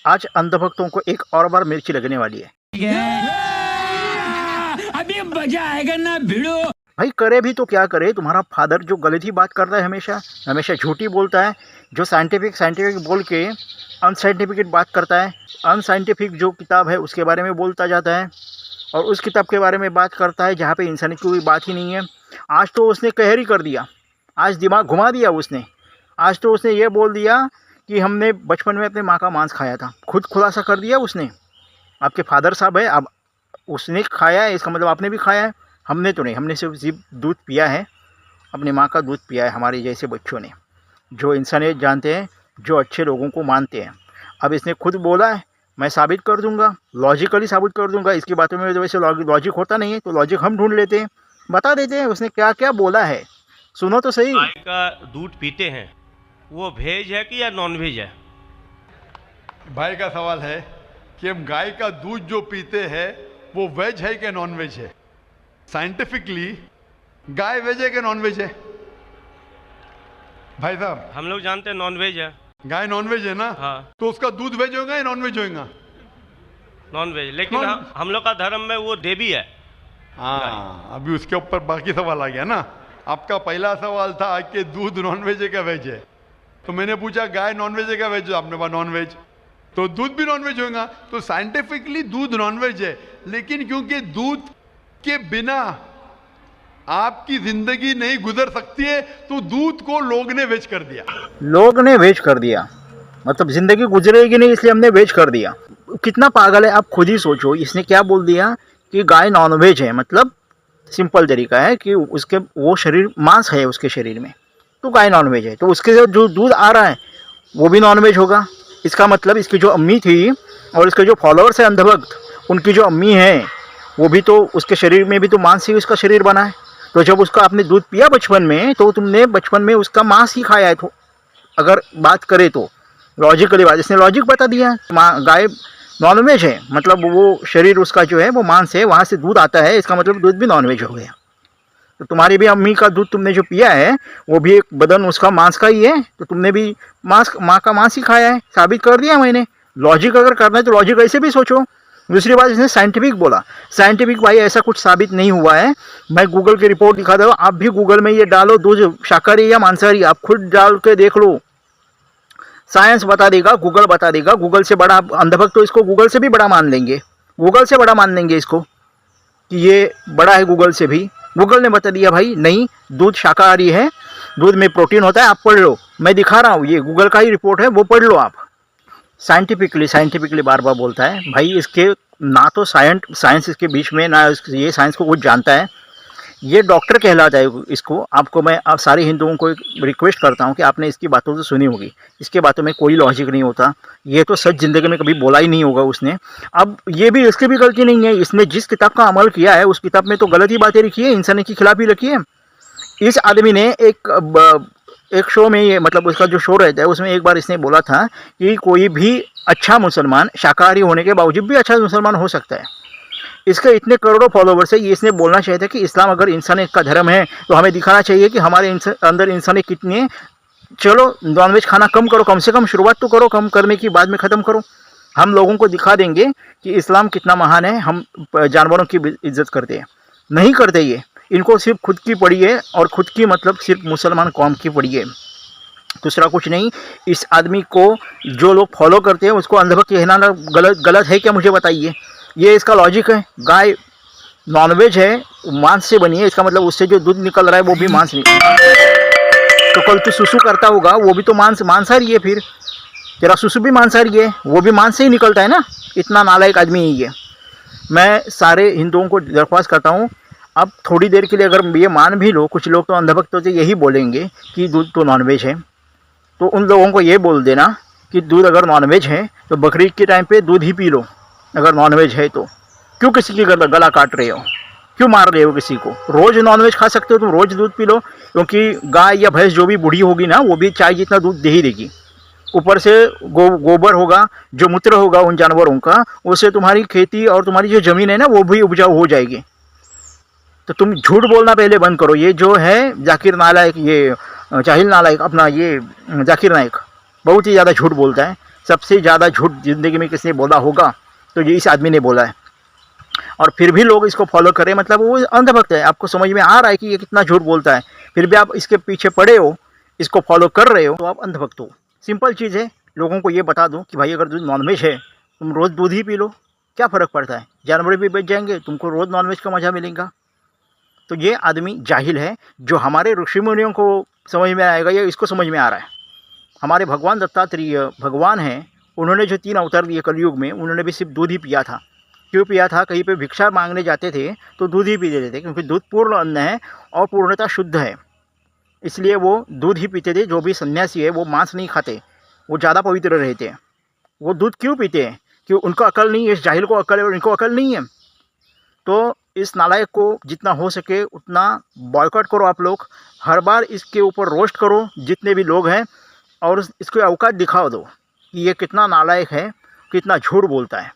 आज अंधभक्तों को एक और बार मिर्ची लगने वाली है। अभी मजा आएगा ना भिड़ो। भाई करे भी तो क्या करे, तुम्हारा फादर जो गलत ही बात करता है, हमेशा हमेशा झूठी बोलता है, जो साइंटिफिक बोल के अनसाइंटिफिक बात करता है, अनसाइंटिफिक जो किताब है उसके बारे में बोलता जाता है और उस किताब के बारे में बात करता है जहाँ पे इंसानियत की कोई बात ही नहीं है। आज तो उसने कहर ही कर दिया, आज दिमाग घुमा दिया उसने। आज तो उसने ये बोल दिया कि हमने बचपन में अपने माँ का मांस खाया था, खुद खुलासा कर दिया उसने। आपके फादर साहब है, अब उसने खाया है, इसका मतलब आपने भी खाया है। हमने तो नहीं, हमने सिर्फ दूध पिया है, अपनी माँ का दूध पिया है हमारे जैसे बच्चों ने, जो इंसानियत जानते हैं, जो अच्छे लोगों को मानते हैं। अब इसने खुद बोला है, मैं साबित कर दूंगा, लॉजिकली साबित कर दूंगा। इसकी बातों में वैसे लॉजिक होता नहीं है, तो लॉजिक हम ढूंढ लेते हैं, बता देते हैं उसने क्या क्या बोला है। सुनो तो सही। गाय का दूध पीते हैं, वो वेज है कि या नॉन वेज है? भाई का सवाल है कि हम गाय का दूध जो पीते हैं वो वेज है कि नॉन वेज है। साइंटिफिकली गाय वेज है कि नॉन वेज है? भाई साहब हम लोग जानते हैं नॉन वेज है। गाय नॉन वेज है ना? हाँ, तो उसका दूध वेज होगा या नॉन वेज होगा? Non veg. लेकिन हम लोग का धर्म में वो देवी है। हाँ, अभी उसके ऊपर बाकी सवाल आ गया ना। आपका पहला सवाल था कि दूध नॉन वेज है क्या वेज है, तो मैंने पूछा गाय नॉन वेज है क्या वेज है, आपने कहा नॉन वेज, तो दूध भी नॉन वेज होगा। तो साइंटिफिकली दूध नॉन वेज है, लेकिन क्योंकि दूध के बिना आपकी जिंदगी नहीं गुजर सकती है, तो दूध को लोग ने वेज कर दिया। लोग ने वेज कर दिया, मतलब जिंदगी गुजरेगी नहीं इसलिए हमने वेज कर दिया। कितना पागल है, आप खुद ही सोचो। इसने क्या बोल दिया कि गाय नॉन वेज है, मतलब सिंपल तरीका है कि उसके वो शरीर मांस है उसके शरीर में, तो गाय नॉन वेज है। तो उसके जो दूध आ रहा है वो भी नॉन वेज होगा। इसका मतलब इसकी जो अम्मी थी और इसके जो फॉलोअर्स है अंधभक्त, उनकी जो अम्मी है वो भी तो उसके शरीर में भी तो मांस ही उसका शरीर बना है। तो जब उसका आपने दूध पिया बचपन में, तो तुमने बचपन में उसका मांस ही खाया है। तो अगर बात करें तो लॉजिकली बात, इसने लॉजिक बता दिया। गाय नॉन वेज है, मतलब वो शरीर उसका जो है वो मांस है, वहाँ से दूध आता है, इसका मतलब दूध भी नॉन वेज हो गया। तो तुम्हारी भी अम्मी का दूध तुमने जो पिया है वो भी एक बदन उसका मांस का ही है, तो तुमने भी माँ का मांस ही खाया है, साबित कर दिया मैंने। लॉजिक अगर करना है तो लॉजिक ऐसे भी सोचो। दूसरी बात, इसने साइंटिफिक बोला। साइंटिफिक भाई ऐसा कुछ साबित नहीं हुआ है। मैं गूगल की रिपोर्ट दिखा दूँ, आप भी गूगल में ये डालो दूध शाकाहारी या मांसाहारी, आप खुद डाल के देख लो, साइंस बता देगा, गूगल बता देगा। गूगल से बड़ा अंधभक्त तो इसको गूगल से भी बड़ा मान लेंगे, गूगल से बड़ा मान लेंगे इसको कि ये बड़ा है गूगल से भी। गूगल ने बता दिया भाई नहीं, दूध शाकाहारी है, दूध में प्रोटीन होता है, आप पढ़ लो, मैं दिखा रहा हूँ, ये गूगल का ही रिपोर्ट है, वो पढ़ लो आप। साइंटिफिकली बार बार बोलता है भाई। इसके ना तो साइंस इसके बीच में, ना ये साइंस को कुछ जानता है, ये डॉक्टर कहलाता है इसको। आपको मैं आप सारे हिंदुओं को रिक्वेस्ट करता हूँ कि आपने इसकी बातों तो सुनी होगी, इसके बातों में कोई लॉजिक नहीं होता, ये तो सच ज़िंदगी में कभी बोला ही नहीं होगा उसने। अब ये भी इसकी भी गलती नहीं है, इसने जिस किताब का अमल किया है उस किताब में तो गलत ही बातें लिखी है, इंसानियत के खिलाफ ही लिखी है। इस आदमी ने एक शो में, ये मतलब उसका जो शो रहता है उसमें एक बार इसने बोला था कि कोई भी अच्छा मुसलमान शाकाहारी होने के बावजूद भी अच्छा मुसलमान हो सकता है। इसके इतने करोड़ों फॉलोवर्स है, ये इसने बोलना चाहिए था कि इस्लाम अगर इंसानियत का धर्म है तो हमें दिखाना चाहिए कि हमारे अंदर इंसानियत कितनी है। चलो नॉनवेज खाना कम करो, कम से कम शुरुआत तो करो, कम करने की बाद में ख़त्म करो। हम लोगों को दिखा देंगे कि इस्लाम कितना महान है, हम जानवरों की इज्जत करते हैं। नहीं करते ये, इनको सिर्फ खुद की पड़ी है, और खुद की मतलब सिर्फ मुसलमान कौम की पड़ी है, दूसरा कुछ नहीं। इस आदमी को जो लोग फॉलो करते हैं उसको अंधभक्त कहना गलत है क्या, मुझे बताइए। ये इसका लॉजिक है। गाय नॉनवेज है, मांस से बनी है, इसका मतलब उससे जो दूध निकल रहा है वो भी मांस निकल रहा है। तो कल तू सुसु करता होगा वो भी तो मांसाहारी है, फिर तेरा सुसु भी मांसाहारी है, वो भी मांस से ही निकलता है ना। इतना नालायक आदमी ही है। मैं सारे हिंदुओं को दरख्वास्त करता हूँ, अब थोड़ी देर के लिए अगर ये मान भी लो, कुछ लोग तो अंधभक्त तो यही बोलेंगे कि दूध तो नॉनवेज है, तो उन लोगों को ये बोल देना कि दूध अगर नॉनवेज है तो बकरीद के टाइम पे दूध ही पी लो। अगर नॉनवेज है तो क्यों किसी की गला काट रहे हो, क्यों मार रहे हो किसी को? रोज़ नॉनवेज खा सकते हो तुम, रोज़ दूध पी लो, क्योंकि गाय या भैंस जो भी बूढ़ी होगी ना वो भी चाय जितना दूध दे ही देगी। ऊपर से गोबर होगा, जो मूत्र होगा उन जानवरों का, उससे तुम्हारी खेती और तुम्हारी जो ज़मीन है ना वो भी उपजाऊ हो जाएगी। तो तुम झूठ बोलना पहले बंद करो। ये जो है जाकिर नालायक, ये जाहिल नालायक अपना ये जाकिर नाइक बहुत ही ज़्यादा झूठ बोलता है। सबसे ज़्यादा झूठ ज़िंदगी में किसने बोला होगा तो ये इस आदमी ने बोला है। और फिर भी लोग इसको फॉलो करें, मतलब वो अंधभक्त है। आपको समझ में आ रहा है कि ये कितना झूठ बोलता है, फिर भी आप इसके पीछे पड़े हो, इसको फॉलो कर रहे हो, तो आप अंधभक्त हो। सिंपल चीज़ है, लोगों को ये बता दो कि भाई अगर दूध नॉनवेज है, तुम रोज़ दूध ही पी लो, क्या फ़र्क पड़ता है, जानवर भी बच जाएंगे, तुमको रोज़ नॉनवेज का मज़ा मिलेगा। तो ये आदमी जाहिल है। जो हमारे ऋषि मुनियों को समझ में आएगा, ये इसको समझ में आ रहा है। हमारे भगवान दत्तात्रेय भगवान हैं, उन्होंने जो 3 अवतार दिए कलयुग में, उन्होंने भी सिर्फ दूध ही पिया था। क्यों पिया था? कहीं पे भिक्षा मांगने जाते थे तो दूध ही पी लेते थे, क्योंकि दूध पूर्ण अन्न है और पूर्णतः शुद्ध है, इसलिए वो दूध ही पीते थे। जो भी सन्यासी है वो मांस नहीं खाते, वो ज़्यादा पवित्र रहते हैं। वो दूध क्यों पीते हैं? कि उनको अकल नहीं है, इस जाहिल को अकल है और इनको अकल नहीं है। तो इस नालायक को जितना हो सके उतना बॉयकॉट करो आप लोग, हर बार इसके ऊपर रोस्ट करो जितने भी लोग हैं, और इसको औकात दिखा दो कि ये कितना नालायक है, कितना झूठ बोलता है।